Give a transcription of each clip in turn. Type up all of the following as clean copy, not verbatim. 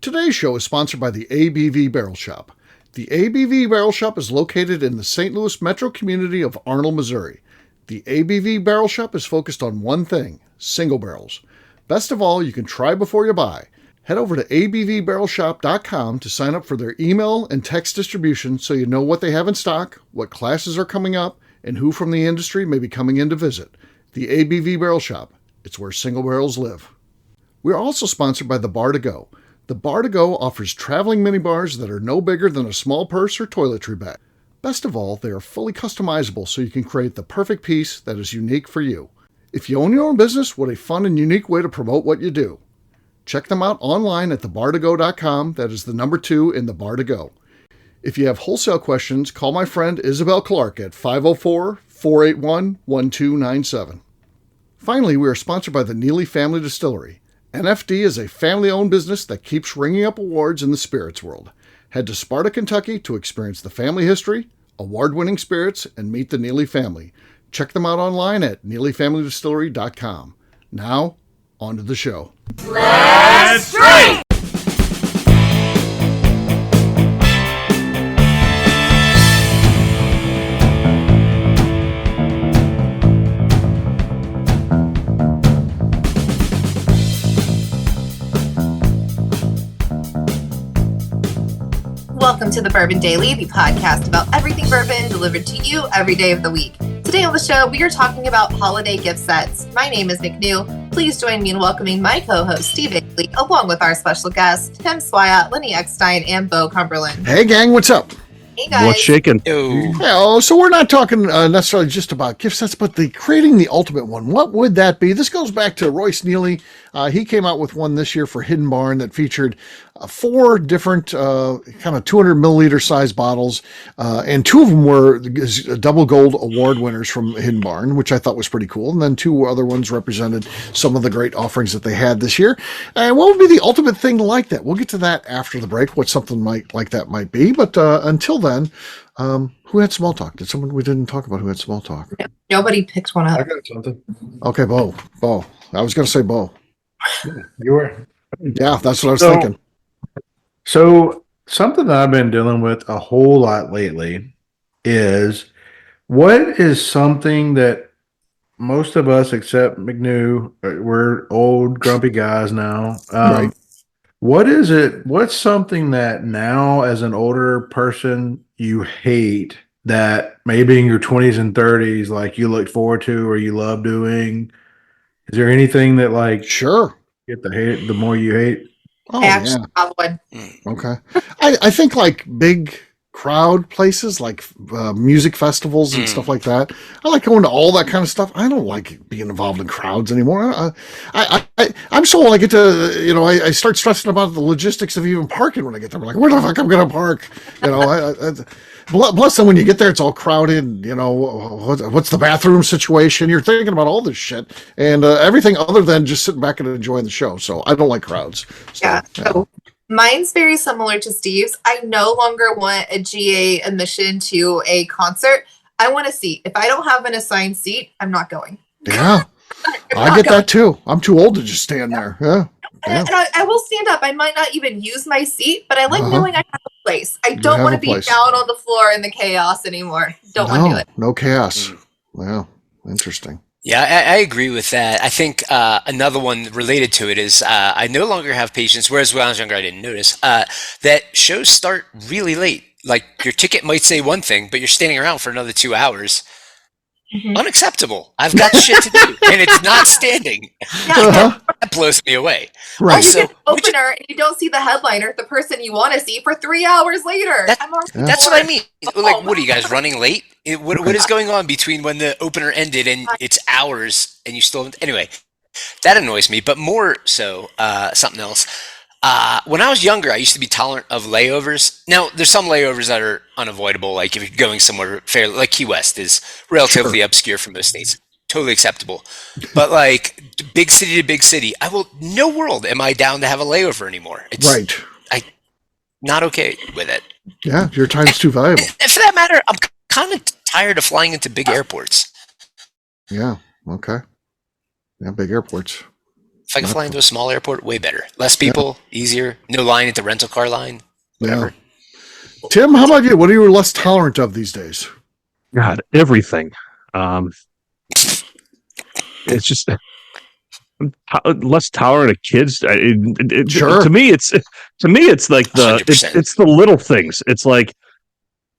Today's show is sponsored by the ABV Barrel Shop. The ABV Barrel Shop is located in the St. Louis metro community of Arnold, Missouri. The ABV Barrel Shop is focused on one thing, single barrels. Best of all, you can try before you buy. Head over to abvbarrelshop.com to sign up for their email and text distribution so you know what they have in stock, what classes are coming up, and who from the industry may be coming in to visit. The ABV Barrel Shop. It's where single barrels live. We are also sponsored by the Bar to Go. The Bar to Go offers traveling minibars that are no bigger than a small purse or toiletry bag. Best of all, they are fully customizable so you can create the perfect piece that is unique for you. If you own your own business, what a fun and unique way to promote what you do. Check them out online at thebar2go.com. That is the number 2 in the Bar to Go. If you have wholesale questions, call my friend Isabel Clark at 504-481-1297. Finally, we are sponsored by the Neely Family Distillery. NFD is a family-owned business that keeps ringing up awards in the spirits world. Head to Sparta, Kentucky to experience the family history, award-winning spirits, and meet the Neely family. Check them out online at neelyfamilydistillery.com. Now, on to the show. Let's drink! Welcome to the Bourbon Daily, the podcast about everything bourbon delivered to you every day of the week. Today on the show, we are talking about holiday gift sets. My name is McNew. Please join me in welcoming my co-host, Steve Bailey, along with our special guests, Tim Swyatt, Lenny Eckstein, and Bo Cumberland. Hey gang, what's up? Hey guys. What's shaking? So we're not talking necessarily just about gift sets, but creating the ultimate one. What would that be? This goes back to Royce Neely. He came out with one this year for Hidden Barn that featured 4 different kind of 200 milliliter size bottles, and 2 of them were double gold award winners from Hidden Barn, which I thought was pretty cool. And then 2 other ones represented some of the great offerings that they had this year. And what would be the ultimate thing like that? We'll get to that after the break, what something like that might be. But until then, who had small talk? We didn't talk about who had small talk? Nobody picked one up. I got something. Okay, Bo. I was going to say Bo. You were. Yeah, that's what I was thinking. So something that I've been dealing with a whole lot lately is what is something that most of us, except McNew, we're old grumpy guys now. Right. What is it? What's something that now, as an older person, you hate that maybe in your 20s and 30s, like you look forward to or you love doing? Is there anything that Sure. get the hate the more you hate? Oh, I actually have one. Okay. I think like big crowd places like music festivals and stuff like that. I like going to all that kind of stuff. I don't like being involved in crowds anymore. I'm so when I get to, I start stressing about the logistics of even parking when I get there. I'm like, where the fuck I'm going to park? Plus then when you get there, it's all crowded. What's the bathroom situation? You're thinking about all this shit and everything other than just sitting back and enjoying the show. So I don't like crowds. So mine's very similar to Steve's. I no longer want a GA admission to a concert. I want a seat. If I don't have an assigned seat, I'm not going. Yeah, I get that too. I'm too old to just stand there. Yeah. And I will stand up. I might not even use my seat, but I like knowing I have a place. I don't want to be down on the floor in the chaos anymore. Don't want to do it. No chaos. Wow. Interesting. Yeah, I agree with that. I think another one related to it is I no longer have patience, whereas when I was younger I didn't notice, that shows start really late. Like your ticket might say one thing, but you're standing around for another 2 hours. Mm-hmm. Unacceptable. I've got shit to do, and it's not standing. Yeah, that blows me away. Right. Or you get an opener and you don't see the headliner, the person you want to see, for 3 hours later. That's what I mean. Like, what are you guys running late? What is going on between when the opener ended and it's hours and you still haven't? Anyway, that annoys me. But more so, something else. When I was younger, I used to be tolerant of layovers. Now, there's some layovers that are unavoidable. Like if you're going somewhere fair, like Key West is relatively obscure for most states. Totally acceptable. But like big city to big city, no world am I down to have a layover anymore. It's not okay with it. Yeah, your time's too valuable. And for that matter, I'm kind of tired of flying into big airports. Yeah, okay. Yeah, big airports. If I can fly into a small airport, way better. Less people, easier. No line at the rental car line. Whatever. Yeah. Tim, how about you? What are you less tolerant of these days? God, everything. It's just I'm less tolerant of kids. Sure. To me, it's like it's the little things. It's like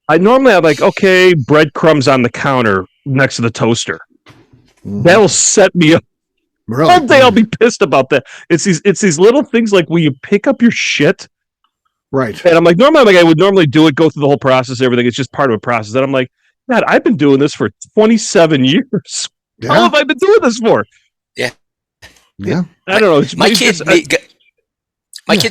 I'm like, okay, breadcrumbs on the counter next to the toaster. That'll set me up. Really? One day I'll be pissed about that. It's these little things like when you pick up your shit. Right. And I'm like, normally I would normally do it, go through the whole process, everything. It's just part of a process. And I'm like, God, I've been doing this for 27 years. Yeah. How have I been doing this for? Yeah. I don't know. My kid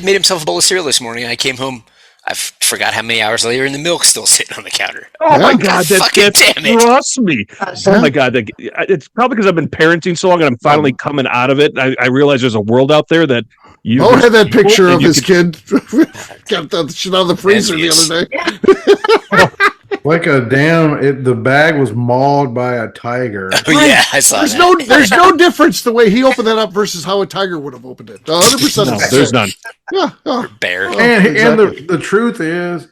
made himself a bowl of cereal this morning. I came home. I forgot how many hours later, and the milk's still sitting on the counter. Oh my God, damn it! Trust me. Oh my God, it's probably because I've been parenting so long, and I'm finally coming out of it. I realize there's a world out there that you. Oh, had that picture of his kid got that shit out of the freezer the other day. Like a the bag was mauled by a tiger. Oh, yeah, I saw that. There's no difference the way he opened that up versus how a tiger would have opened it. 100%. No, there's none. Yeah. Bear. And the truth is,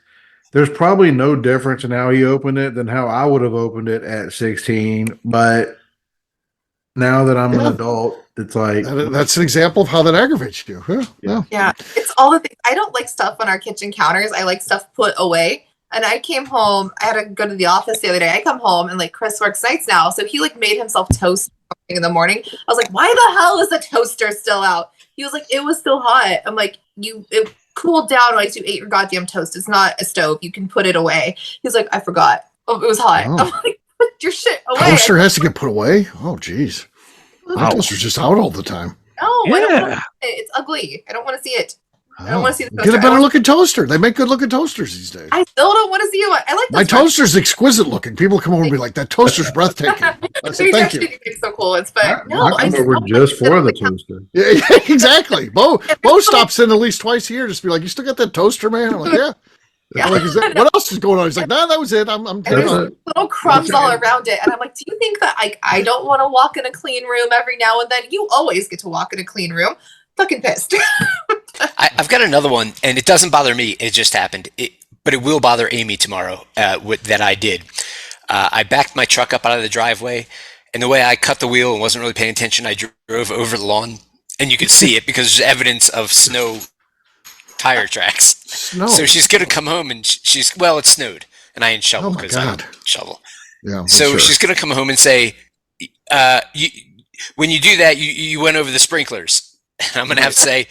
there's probably no difference in how he opened it than how I would have opened it at 16. But now that I'm an adult, it's like that's an example of how that aggravates you. Yeah, it's all the things. I don't like stuff on our kitchen counters. I like stuff put away. And I came home. I had to go to the office the other day. I come home and like Chris works nights now, so he like made himself toast in the morning. I was like, "Why the hell is the toaster still out?" He was like, "It was still hot." I'm like, "It cooled down once you ate your goddamn toast. It's not a stove. You can put it away." He's like, "I forgot. Oh, it was hot." Oh. I'm like, "Put your shit away." Toaster has to get put away. Oh, geez. That toaster's just out all the time. No, I don't Yeah. want to see it. It's ugly. I don't want to see it. I don't want to see the Get toaster. a better looking toaster. They make good looking toasters these days. I still don't want to see it. I like My this toaster's exquisite looking. People come over and be like, "That toaster's breathtaking." I said, "Thank you." Make some cool ones, but no, I come over just for the toaster. Yeah, exactly. Bo stops in at least twice a year just to be like, "You still got that toaster, man?" I'm like, "Yeah." Yeah. I'm like, what else is going on? He's like, "No, that was it. I'm And there's little crumbs all around it. And I'm like, do you think that I don't want to walk in a clean room every now and then? You always get to walk in a clean room. Fucking pissed. I've got another one, and it doesn't bother me. It just happened. But it will bother Amy tomorrow that I did. I backed my truck up out of the driveway, and the way I cut the wheel and wasn't really paying attention, I drove over the lawn, and you could see it because there's evidence of snow tire tracks. Snow. So she's going to come home, and it snowed, and I didn't shovel Oh my because I God. don't shovel. Yeah. So sure. she's going to come home and say, when you do that, you went over the sprinklers. And I'm going to have to say,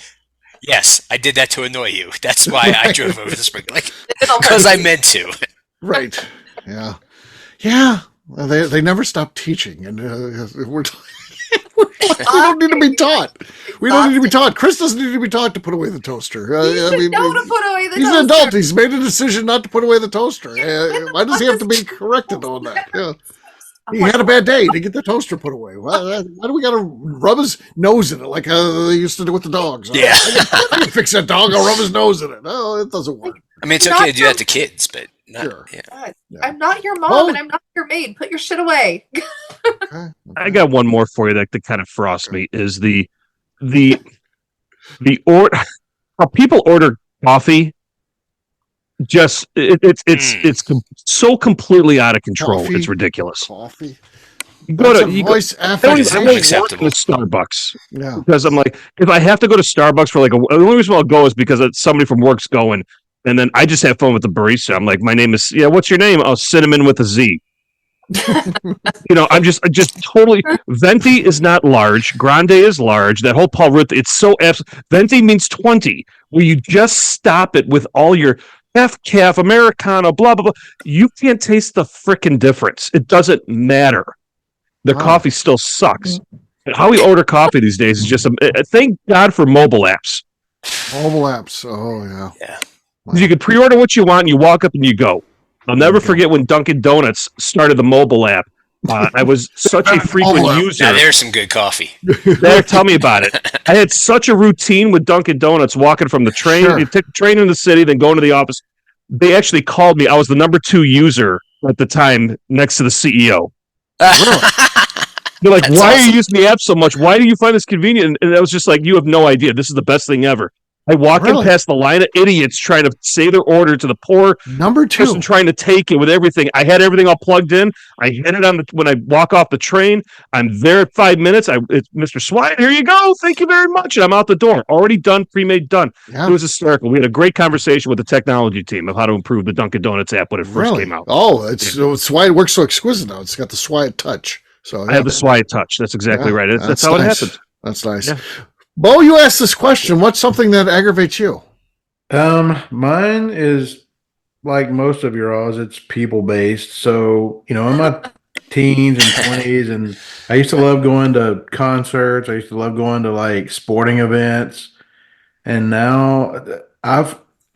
yes, I did that to annoy you. That's why I drove over the sprinkler. Because I meant to. Right. Yeah. Yeah. Well, they never stop teaching, and we don't need to be taught. We don't need to be taught. Chris doesn't need to be taught to put away the toaster. You should know to put away the he's toaster. an adult. He's made a decision not to put away the toaster. Why does he have to be corrected on that? Yeah. He had a bad day to get the toaster put away. Why do we got to rub his nose in it like they used to do with the dogs? Yeah. I can fix that dog. I'll rub his nose in it. No, it doesn't work. I mean, it's okay to do that to kids, but not. Sure. Yeah. God, Yeah. I'm not your mom and I'm not your maid. Put your shit away. Okay. I got one more for you that kind of frosts me is the how people order coffee. Just it's so completely out of control. Coffee? It's ridiculous. Coffee. You go That's to a you go, voice I always affectation. work with Starbucks Yeah. because I'm like, if I have to go to Starbucks for the only reason I'll go is because somebody from work's going, and then I just have fun with the barista. I'm like, my name is what's your name? Oh, Cinnamon with a Z. I'm just totally. Venti is not large. Grande is large. That whole Paul Ruth. It's so Venti means 20, where you just stop it with all your calf, Americano, blah blah blah. You can't taste the frickin' difference. It doesn't matter. The coffee still sucks. How we order coffee these days is just thank God for mobile apps. Mobile apps. Oh yeah. Yeah. Wow. You can pre-order what you want, and you walk up and you go. I'll never forget when Dunkin' Donuts started the mobile app. I was such a frequent user. Now there's some good coffee. Tell me about it. I had such a routine with Dunkin' Donuts, walking from the train. Sure. You take the train in the city, then going to the office. They actually called me. I was the number 2 user at the time, next to the CEO. You're like, That's why are awesome. you using the app so much? Why do you find this convenient? And I was just like, you have no idea. This is the best thing ever. I walk in past the line of idiots trying to say their order to the poor Number two. person trying to take it with everything. I had everything all plugged in. I hit it on when I walk off the train. I'm there at 5 minutes. It's Mr. Swine. Here you go. Thank you very much. And I'm out the door. Already done, pre-made, done. Yeah. It was hysterical. We had a great conversation with the technology team of how to improve the Dunkin' Donuts app when it first came out. Oh, it's why it works so exquisite now. It's got the Swine touch. So I have the Swine touch. That's exactly right. That's how it happened. That's nice. Yeah. Bo, you asked this question. What's something that aggravates you? Mine is like most of your alls, it's people based. So, in my teens and 20s, and I used to love going to concerts. I used to love going to like sporting events. And now I'm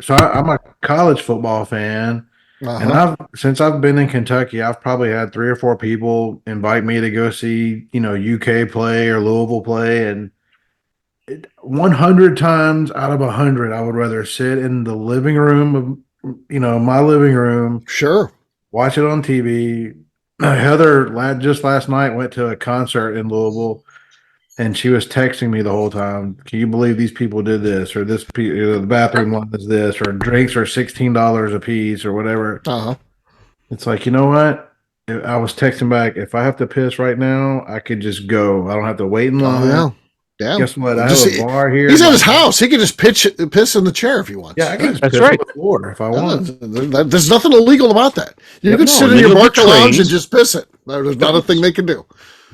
a college football fan. And since I've been in Kentucky, I've probably had 3 or 4 people invite me to go see, UK play or Louisville play. And 100 times out of 100, I would rather sit in the living room of, my living room. Sure. Watch it on TV. Heather, just last night, went to a concert in Louisville, and she was texting me the whole time. Can you believe these people did this, or the bathroom line is this, or drinks are $16 a piece, or whatever. It's like, you know what? I was texting back. If I have to piss right now, I could just go. I don't have to wait in line. Yeah. Guess what? I have a bar here. He's at his house. He can just piss in the chair if he wants. Yeah, I can just piss on the floor if I want. There's nothing illegal about that. You can sit in your Barca lounge and just piss it. There's not a thing they can do.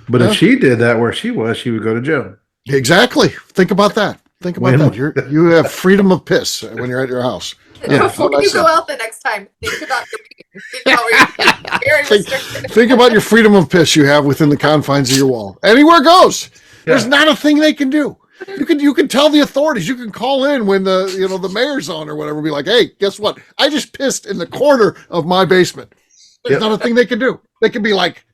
But if she did that where she was, she would go to jail. Exactly. Think about that. Think about that. You have freedom of piss when you're at your house. Before you go out the next time, think about your think about your freedom of piss you have within the confines of your wall. Anywhere goes. There's not a thing they can do. You can tell the authorities. You can call in when the mayor's on or whatever. Be like, hey, guess what? I just pissed in the corner of my basement. There's not a thing they can do. They can be like,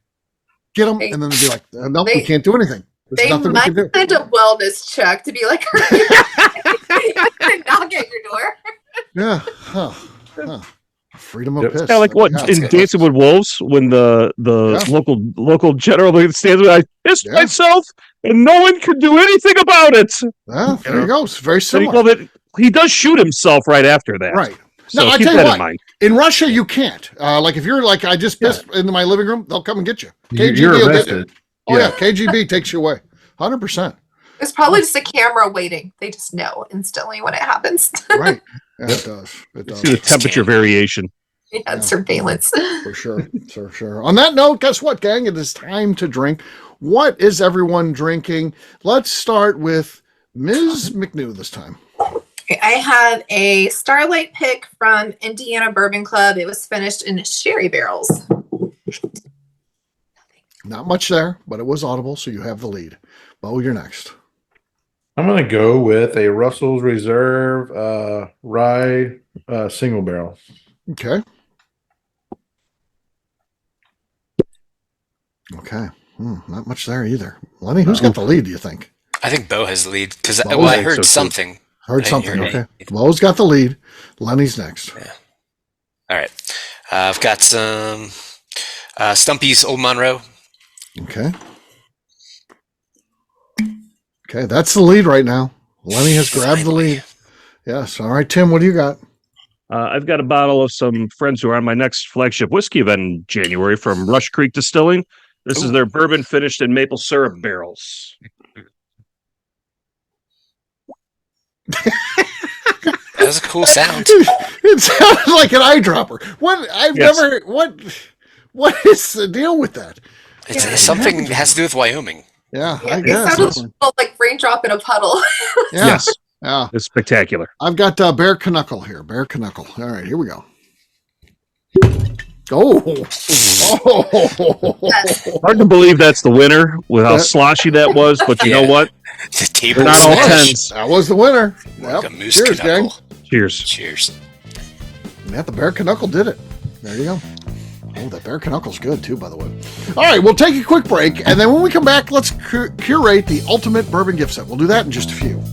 get them, and then they'd be like, no, we can't do anything. There's nothing we can do. They might send a wellness check to be like, knock at your door. Yeah. Freedom of piss. Kind of like what in Dancing with Wolves when the local general stands there. I pissed myself and no one could do anything about it. Well, there you go. It's very similar. He does shoot himself right after that. Right. So now, I tell you what, in Russia, you can't. Like if you're like, I just pissed into my living room, they'll come and get you. KGB you're will arrested. get you. Oh yeah, KGB takes you away. 100%. There's probably just a camera waiting. They just know instantly when it happens. Right. Yeah, it does. See the temperature variation. Yeah, surveillance. For sure. On that note, guess what, gang? It is time to drink. What is everyone drinking? Let's start with Ms. McNew this time. Okay, I have a Starlight pick from Indiana Bourbon Club. It was finished in sherry barrels. Not much there, but it was audible, so you have the lead. Bo, you're next. I'm going to go with a Russell's Reserve rye single barrel. Okay. Not much there either. Lenny, who's got the lead, do you think? I think Bo has the lead because I heard something. Heard something, okay. Bo's got the lead. Lenny's next. Yeah. All right. I've got some Stumpy's Old Monroe. Okay. Okay, that's the lead right now. Lenny has grabbed the lead. Yes. All right, Tim, what do you got? I've got a bottle of some friends who are on my next flagship whiskey event in January from Rush Creek Distilling. This is their bourbon finished in maple syrup barrels. That was a cool sound. It sounded like an eyedropper. What is the deal with that? It's something that has to do with Wyoming. Yeah, I It guess. sounded like raindrop in a puddle. Yeah. Yes. Yeah. It's spectacular. I've got Bear Knuckle here. Bear Knuckle. All right, here we go. Oh. Hard to believe that's the winner with how sloshy that was, but you know what? The table They're not all smash. tens. That was the winner. Like Yep. a moose Cheers, gang. knuckle. Cheers. Cheers. Yeah, the Bear Knuckle did it. There you go. Oh, that Bear Knuckle's good too, by the way. All right, we'll take a quick break, and then when we come back, let's curate the ultimate bourbon gift set. We'll do that in just a few.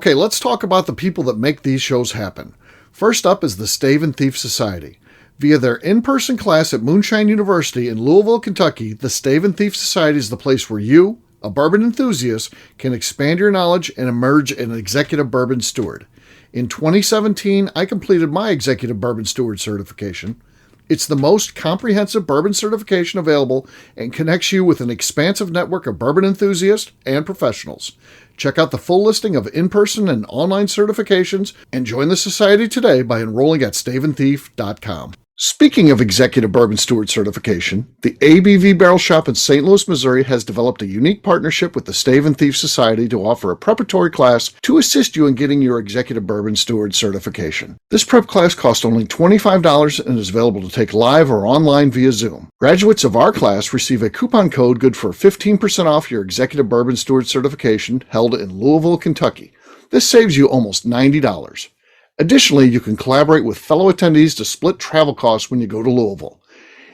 Okay, let's talk about the people that make these shows happen. First up is the Stave and Thief Society. Via their in-person class at Moonshine University in Louisville, Kentucky, the Stave and Thief Society is the place where you, a bourbon enthusiast, can expand your knowledge and emerge an executive bourbon steward. In 2017, I completed my executive bourbon steward certification. It's the most comprehensive bourbon certification available and connects you with an expansive network of bourbon enthusiasts and professionals. Check out the full listing of in-person and online certifications and join the society today by enrolling at staveandthief.com. Speaking of executive bourbon steward certification, the ABV Barrel Shop in St. Louis, Missouri has developed a unique partnership with the Stave and Thief Society to offer a preparatory class to assist you in getting your executive bourbon steward certification. This prep class costs only $25 and is available to take live or online via Zoom. Graduates of our class receive a coupon code good for 15% off your executive bourbon steward certification held in Louisville, Kentucky. This saves you almost $90. Additionally, you can collaborate with fellow attendees to split travel costs when you go to Louisville.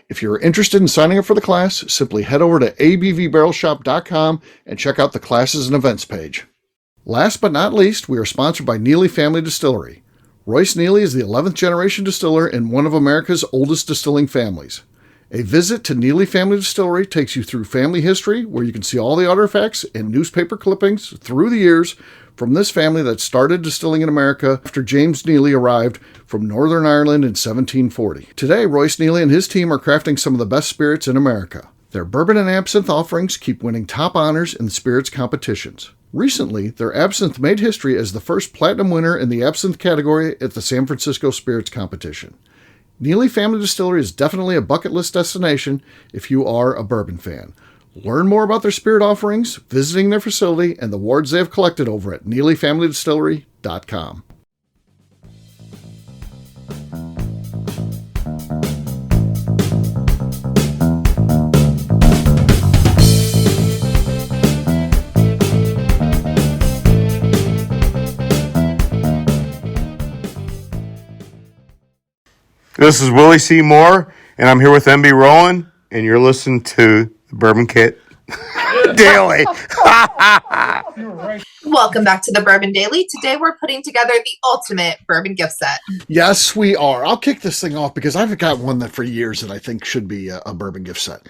If you're interested in signing up for the class, simply head over to abvbarrelshop.com and check out the classes and events page. Last but not least, we are sponsored by Neely Family Distillery. Royce Neely is the 11th generation distiller in one of America's oldest distilling families. A visit to Neely Family Distillery takes you through family history, where you can see all the artifacts and newspaper clippings through the years from this family that started distilling in America after James Neely arrived from Northern Ireland in 1740. Today, Royce Neely and his team are crafting some of the best spirits in America. Their bourbon and absinthe offerings keep winning top honors in the spirits competitions. Recently, their absinthe made history as the first platinum winner in the absinthe category at the San Francisco Spirits Competition. Neely Family Distillery is definitely a bucket list destination if you are a bourbon fan. Learn more about their spirit offerings, visiting their facility, and the awards they have collected over at neelyfamilydistillery.com. This is Willie C. Moore, and I'm here with MB Rowan, and you're listening to the Bourbon Kit Daily. Welcome back to the Bourbon Daily. Today we're putting together the ultimate bourbon gift set. Yes, we are. I'll kick this thing off because I've got one that for years that I think should be a bourbon gift set.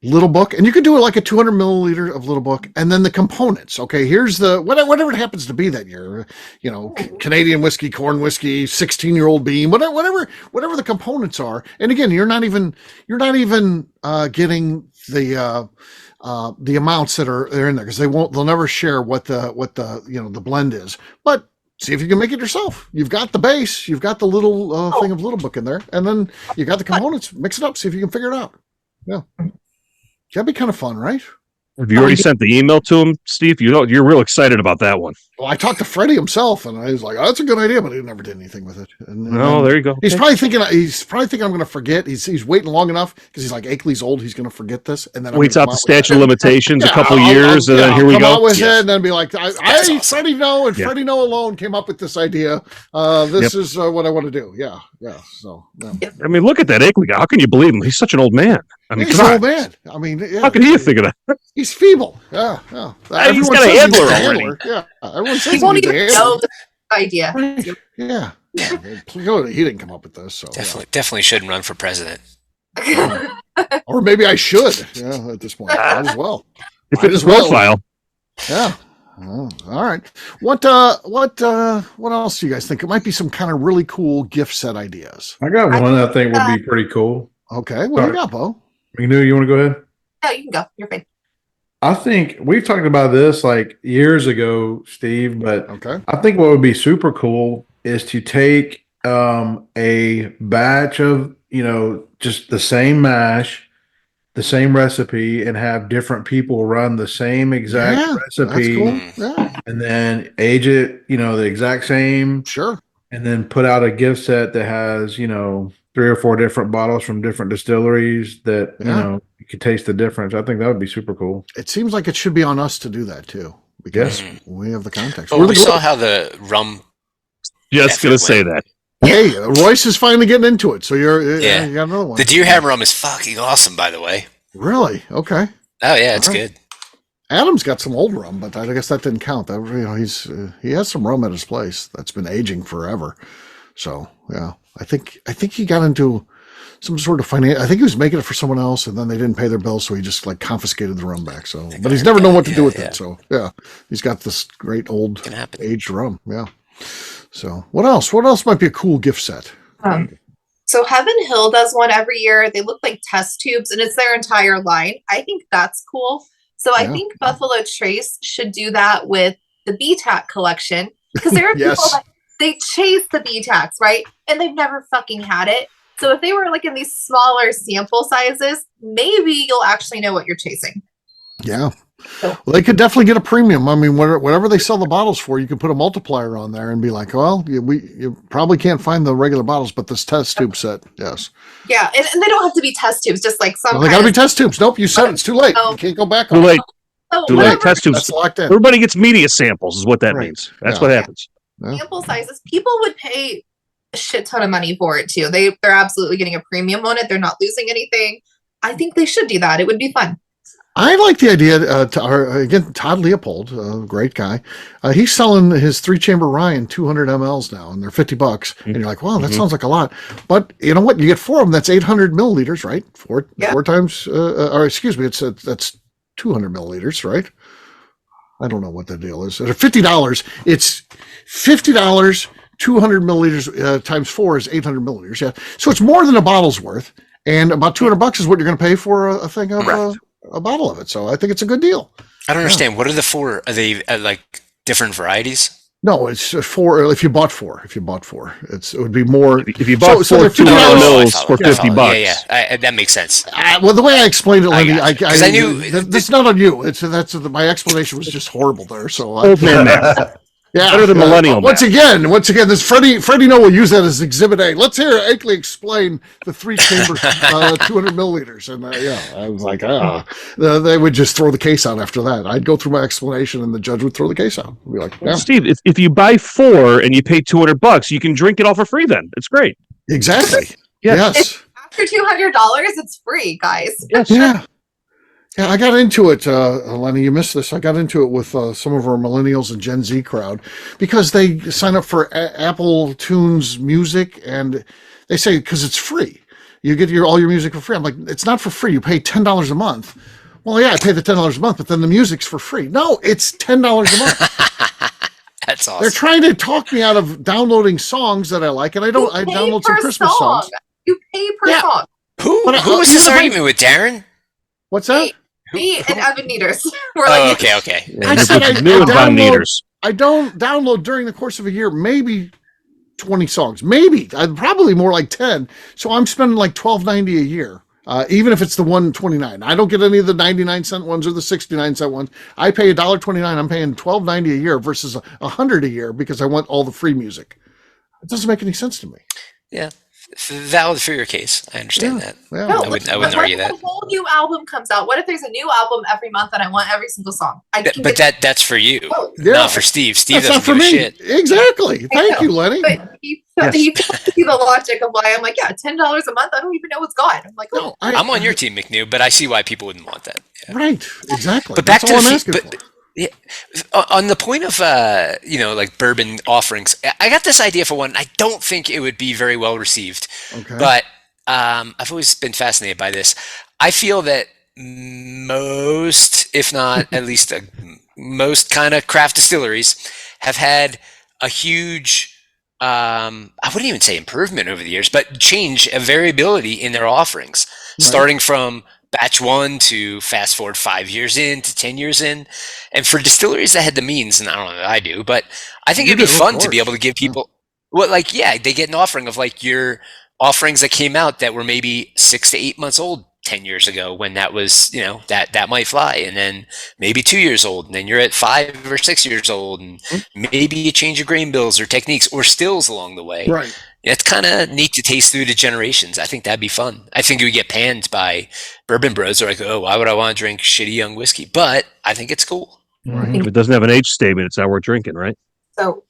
Little Book, and you could do it like a 200 milliliter of Little Book, and then the components. Okay, here's the whatever it happens to be that year. You know, Canadian whiskey, corn whiskey, 16-year-old beam, whatever the components are. And again, you're not even getting the amounts that are in there, because they'll never share what the blend is. But see if you can make it yourself. You've got the base, you've got the little thing of Little Book in there, and then you got the components. Mix it up, see if you can figure it out. Yeah. That'd be kind of fun, right? Have you already sent the email to him, Steve? You're real excited about that one. Well, I talked to Freddie himself, and I was like, "Oh, that's a good idea," but he never did anything with it. There you go. He's probably thinking I'm going to forget. He's waiting long enough because he's like Akeley's old. He's going to forget this, and then waits out the statute of limitations a couple years, and then here we go. Out with it, and then be like, awesome. Freddie No and Freddie No alone came up with this idea. This is what I want to do. Yeah. So, I mean, look at that Akeley guy. How can you believe him? He's such an old man. I mean, he's an old man. I mean, how can he figure that? He's feeble. Yeah. He's got a handler already. Yeah. Everyone says He won't even know the idea. Yeah. He didn't come up with this. So Definitely shouldn't run for president. Or maybe I should. Yeah, at this point, might as well. If it's profile. Yeah. Oh, all right. What else do you guys think? It might be some kind of really cool gift set ideas. I got one I think would be pretty cool. Okay. What do you got, Bo? McNew, you want to go ahead? No, you can go. You're fine. I think we've talked about this like years ago, Steve, but okay. I think what would be super cool is to take a batch of, just the same mash, the same recipe, and have different people run the same exact recipe. That's cool. Yeah. And then age it, the exact same. Sure. And then put out a gift set that has, 3 or 4 different bottles from different distilleries that, you could taste the difference. I think that would be super cool. It seems like it should be on us to do that too, because we have the context. Well, we saw how the rum. Just going to say that. Hey, Royce is finally getting into it. So you got another one. The Deer Ham rum is fucking awesome, by the way. Really? Okay. Oh yeah, it's good. Adam's got some old rum, but I guess that didn't count. That, he has some rum at his place that's been aging forever. So yeah, I think he got into some sort of I think he was making it for someone else, and then they didn't pay their bill, so he just like confiscated the rum back. So, but he's never known what to do with it. So yeah, he's got this great old aged rum. Yeah. So what else? What else might be a cool gift set? So Heaven Hill does one every year. They look like test tubes, and it's their entire line. I think that's cool. So I think Buffalo Trace should do that with the BTAC collection, because there are people that they chase the BTACs, right? And they've never fucking had it. So if they were like in these smaller sample sizes, maybe you'll actually know what you're chasing. Yeah. Well, they could definitely get a premium. I mean, whatever they sell the bottles for, you can put a multiplier on there and be like, well, you probably can't find the regular bottles, but this test tube set, yes. Yeah, and they don't have to be test tubes, just like some. Well, they got to be test tubes. Nope, you said it's too late. You can't go back. Too late. Too late. Whatever. Test tubes. That's locked in. Everybody gets media samples, is what that means. That's what happens. Sample sizes. People would pay a shit ton of money for it too. They're absolutely getting a premium on it. They're not losing anything. I think they should do that. It would be fun. I like the idea. Again, Todd Leopold, great guy. He's selling his 3-chamber Ryan 200 mLs now, and they're $50. And you're like, wow, that sounds like a lot. But you know what? You get 4 of them. That's 800 milliliters, right? Four times. Or excuse me, that's 200 milliliters, right? I don't know what the deal is. At $50, it's $50. 200 milliliters times 4 is 800 milliliters. Yeah, so it's more than a bottle's worth, and about $200 is what you're going to pay for a thing of a bottle of it. So I think it's a good deal. I don't understand. What are the 4? Are they like different varieties? No, it's 4. If you bought 4, it would be more. If you bought 4 200 mils for $50. Yeah, that makes sense. Well, the way I explained it, Lenny, I knew that's not on you. My explanation was just horrible there. So old man math. Yeah, better than millennial. Once again, this Freddie Noah will use that as Exhibit A. Let's hear Akeley explain the 3-chamber 200 milliliters. And I was like, they would just throw the case out after that. I'd go through my explanation, and the judge would throw the case out. I'd be like, well, Steve, if you buy 4 and you pay $200, you can drink it all for free. Then it's great. Exactly. Yes. After $200, it's free, guys. Yes. Yeah. Yeah, I got into it, Lenny, you missed this. I got into it with some of our millennials and Gen Z crowd because they sign up for Apple Tunes Music, and they say, because it's free. You get all your music for free. I'm like, it's not for free. You pay $10 a month. Well, yeah, I pay the $10 a month, but then the music's for free. No, it's $10 a month. That's awesome. They're trying to talk me out of downloading songs that I like, and I download some Christmas songs. You pay per song. Who was this argument with, Darren? What's that? Me and Evan Neaters. Okay. Yeah, I said I don't download during the course of a year, maybe 20 songs, probably more like 10. So I'm spending like $12.90 a year, even if it's the $129. I don't get any of the 99-cent ones or the 69-cent ones. I pay $1.29. I'm paying $12.90 a year versus $100 a year because I want all the free music. It doesn't make any sense to me. Yeah. Valid for your case. I understand that. Yeah. No, I wouldn't argue that. What if a whole new album comes out? What if there's a new album every month and I want every single song? That's for you, not for Steve. Steve doesn't give a shit. Exactly. Thank you, Lenny. But he tells me the logic of why I'm like, $10 a month. I don't even know what's gone. I'm like, no, I'm on your team, McNew, but I see why people wouldn't want that. Yeah. Right. Exactly. But that's all I'm asking for. Yeah, on the point of like bourbon offerings, I got this idea for one. I don't think it would be very well received, but I've always been fascinated by this. I feel that most, if not at least most kind of craft distilleries have had a huge, I wouldn't even say improvement over the years, but change, a variability in their offerings, starting from batch 1 to fast forward 5 years in to 10 years in. And for distilleries that had the means, and I don't know that I do, but I think it'd be fun to be able to give people, they get an offering of like your offerings that came out that were maybe 6 to 8 months old 10 years ago, when that was, that might fly. And then maybe 2 years old, and then you're at 5 or 6 years old, and maybe you change your grain bills or techniques or stills along the way. Right. It's kind of neat to taste through the generations. I think that'd be fun. I think it would get panned by bourbon bros. They're like, oh, why would I want to drink shitty young whiskey? But I think it's cool. Right. If it doesn't have an age statement, it's not worth drinking, right? So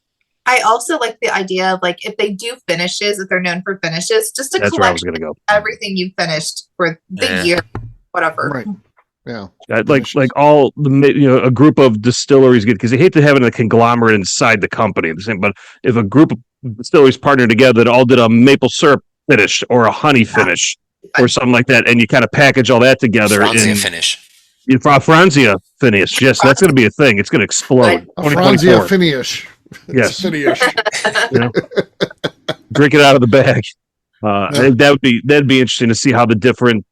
I also like the idea of like, if they do finishes, if they're known for finishes, just to collect everything you've finished for the year, whatever. Right. Yeah. Like all the a group of distilleries get, because they hate to have a conglomerate inside the company. But if a group of distilleries partner together that all did a maple syrup finish or a honey finish or something like that, and you kind of package all that together Franzia finish. Franzia finish. Yes, that's going to be a thing. It's going to explode. A Franzia 2024. finish. Yes. Finish. Drink it out of the bag. That'd be interesting to see how the different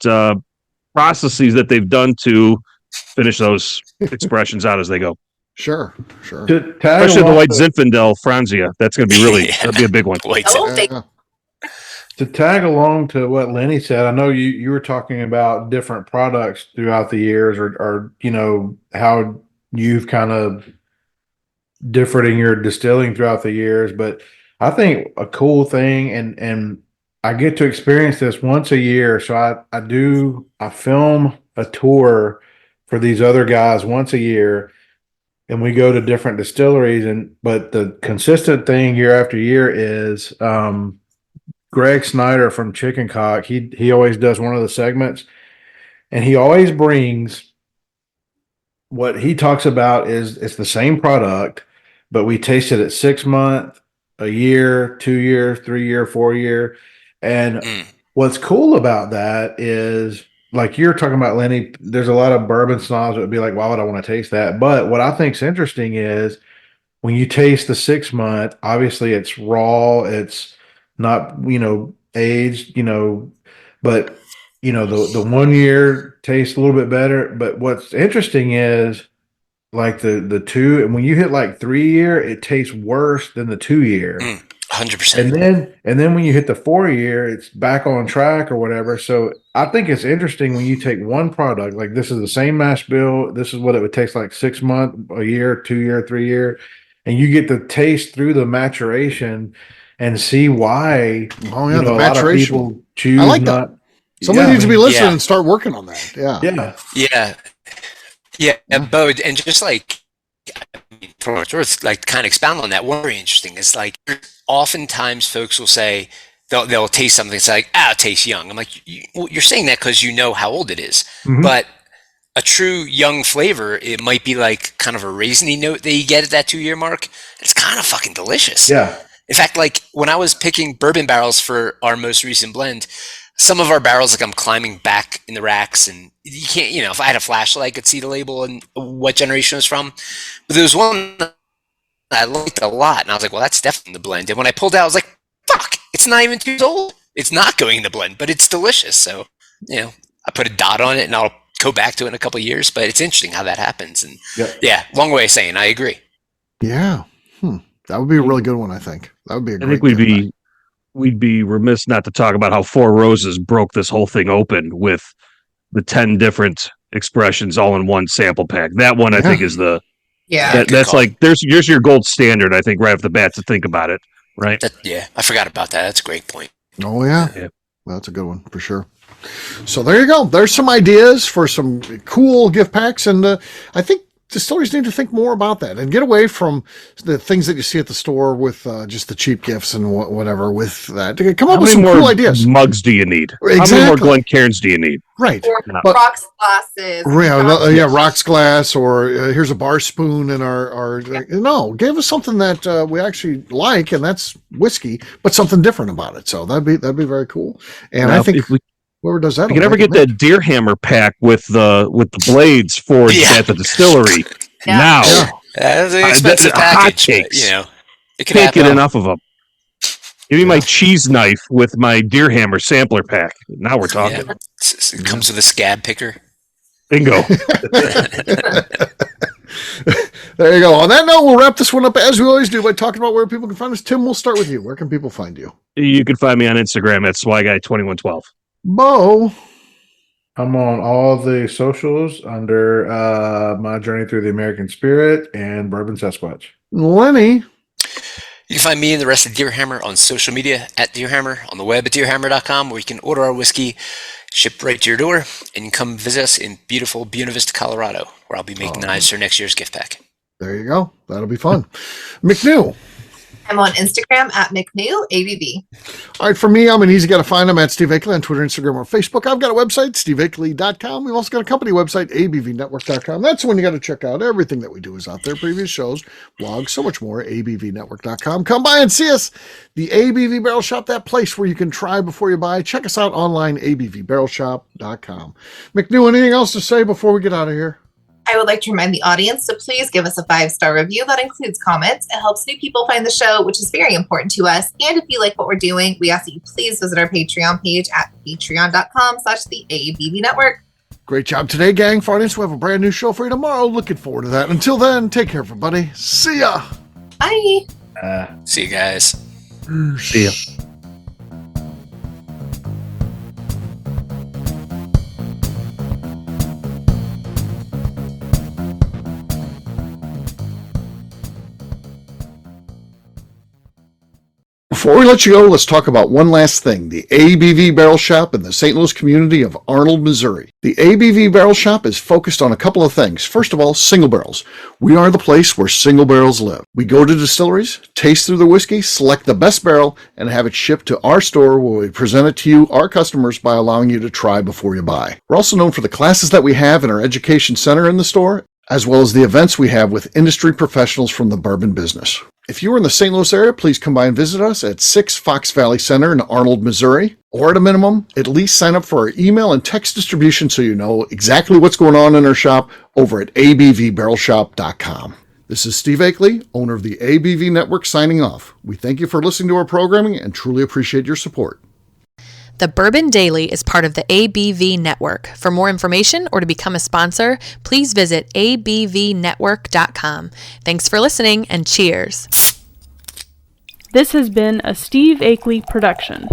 processes that they've done to finish those expressions out as they go. Sure. Especially the White Zinfandel Franzia. That's going to be that'd be a big one. To tag along to what Lenny said, I know you were talking about different products throughout the years, or how you've kind of differed in your distilling throughout the years. But I think a cool thing, and I get to experience this once a year. So I film a tour for these other guys once a year, and we go to different distilleries. But the consistent thing year after year is Greg Snyder from Chicken Cock. He always does one of the segments, and he always brings what he talks about is it's the same product, but we taste it at 6 month, a year, 2 year, 3 year, 4 year. And what's cool about that is, like you're talking about, Lenny, there's a lot of bourbon snobs that would be like, why would I want to taste that? But what I think's interesting is when you taste the 6 month, obviously it's raw, it's not, aged, but the 1 year tastes a little bit better. But what's interesting is like the 2, and when you hit like 3 year, it tastes worse than the 2 year. 100%. And then when you hit the 4 year, it's back on track or whatever. So I think it's interesting when you take one product, like this is the same mash bill, this is what it would taste like 6 month, a year, 2 year, 3 year, and you get to taste through the maturation and see why. Oh yeah, the maturation. A lot of people choose I like that. Somebody needs to be listening and start working on that. Yeah, Bo, and just like for what it's worth, like kind of expound on that. One very interesting is like oftentimes folks will say they'll taste something. It's like, it tastes young. I'm like, you're saying that because you know how old it is. Mm-hmm. But a true young flavor, it might be like kind of a raisiny note that you get at that 2 year mark. It's kind of fucking delicious. Yeah. In fact, like when I was picking bourbon barrels for our most recent blend, some of our barrels, like I'm climbing back in the racks, and you can't, if I had a flashlight, I could see the label and what generation it was from. But there was one that I liked a lot, and I was like, well, that's definitely the blend. And when I pulled out, I was like, fuck, it's not even 2 years old. It's not going in the blend, but it's delicious. So, I put a dot on it, and I'll go back to it in a couple of years. But it's interesting how that happens. And long way of saying I agree. Yeah. That would be a really good one, I think. That would be a great I think we'd be remiss not to talk about how Four Roses broke this whole thing open with the 10 different expressions all in one sample pack. That one, I think, is that's like, here's your gold standard, I think, right off the bat to think about it, right? I forgot about that. That's a great point. Oh, yeah. Well, that's a good one for sure. So there you go. There's some ideas for some cool gift packs, and I think distilleries need to think more about that and get away from the things that you see at the store with just the cheap gifts and whatever with that. Come up with some cool ideas. Mugs do you need? Exactly. How many more Glencairns do you need? Right. Or rocks glasses. Rocks glass, or here's a bar spoon in our no, give us something that we actually like, and that's whiskey, but something different about it. So that'd be very cool. And I think whoever does that, you can ever get that deer hammer pack with the blades forged at the distillery. Now, that's an expensive package. It can can't get enough of them. Give me my cheese knife with my deer hammer sampler pack. Now we're talking. It comes with a scab picker. Bingo. There you go. On that note, we'll wrap this one up as we always do by talking about where people can find us. Tim, we'll start with you. Where can people find you? You can find me on Instagram at SwyGuy2112. Bo. I'm on all the socials under my journey through the American Spirit and Bourbon Sasquatch. Lenny. You can find me and the rest of Deer Hammer on social media at Deer Hammer, on the web at deerhammer.com, where you can order our whiskey shipped right to your door, and you can come visit us in beautiful Buena Vista, Colorado, where I'll be making knives for next year's gift pack. There you go. That'll be fun. McNew. I'm on Instagram at McNew, ABV. All right, for me, I'm an easy guy to find. I'm at Steve Akeley on Twitter, Instagram, or Facebook. I've got a website, steveakeley.com. We've also got a company website, abvnetwork.com. That's the one you got to check out. Everything that we do is out there. Previous shows, blogs, so much more, abvnetwork.com. Come by and see us. The ABV Barrel Shop, that place where you can try before you buy. Check us out online, abvbarrelshop.com. McNew, anything else to say before we get out of here? I would like to remind the audience to please give us a 5-star review. That includes comments. It helps new people find the show, which is very important to us. And if you like what we're doing, we ask that you please visit our Patreon page at patreon.com/the ABV Network. Great job today, gang. For audience, we have a brand new show for you tomorrow. Looking forward to that. Until then, take care, everybody. See ya. Bye. See you guys. See ya. Before we let you go, let's talk about one last thing. The ABV Barrel Shop in the St. Louis community of Arnold, Missouri. The ABV Barrel Shop is focused on a couple of things. First of all, single barrels. We are the place where single barrels live. We go to distilleries, taste through the whiskey, select the best barrel, and have it shipped to our store where we present it to you, our customers, by allowing you to try before you buy. We're also known for the classes that we have in our education center in the store, as well as the events we have with industry professionals from the bourbon business. If you are in the St. Louis area, please come by and visit us at 6 Fox Valley Center in Arnold, Missouri. Or at a minimum, at least sign up for our email and text distribution so you know exactly what's going on in our shop over at abvbarrelshop.com. This is Steve Akeley, owner of the ABV Network, signing off. We thank you for listening to our programming and truly appreciate your support. The Bourbon Daily is part of the ABV Network. For more information or to become a sponsor, please visit abvnetwork.com. Thanks for listening and cheers. This has been a Steve Akeley production.